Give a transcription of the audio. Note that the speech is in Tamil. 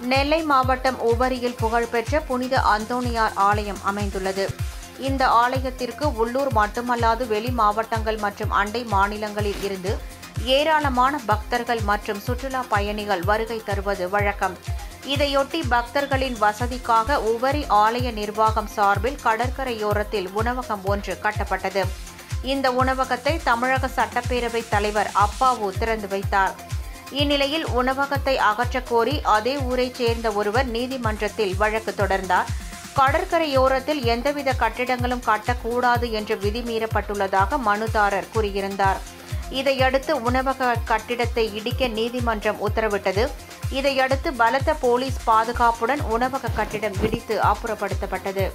நெல்லை மாவட்டம் உவரியில் புகழ்பெற்ற புனித அந்தோணியார் ஆலயம் அமைந்துள்ளது. இந்த ஆலயத்திற்கு உள்ளூர் மட்டுமல்லாது வெளி மாவட்டங்கள் மற்றும் அண்டை மாநிலங்களில் இருந்து ஏராளமான பக்தர்கள் மற்றும் சுற்றுலா பயணிகள் வருகை தருவது வழக்கம். இதையொட்டி பக்தர்களின் வசதிக்காக உவரி ஆலய நிர்வாகம் சார்பில் கடற்கரையோரத்தில் உணவகம் ஒன்று கட்டப்பட்டது. இந்த உணவகத்தை தமிழக சட்டப்பேரவைத் தலைவர் அப்பாவு திறந்து வைத்தார். இந்நிலையில் உணவகத்தை அகற்றக் கோரி அதே ஊரைச் சேர்ந்த ஒருவர் நீதிமன்றத்தில் வழக்கு தொடர்ந்தார். கடற்கரையோரத்தில் எந்தவித கட்டிடங்களும் கட்டக்கூடாது என்று விதி மீறப்பட்டுள்ளதாக மனுதாரர் கூறியிருந்தார். இதையடுத்து உணவக கட்டிடத்தை இடிக்க நீதிமன்றம் உத்தரவிட்டது. இதையடுத்து பலத்த போலீஸ் பாதுகாப்புடன் உணவக கட்டிடம் இடித்து அப்புறப்படுத்தப்பட்டது.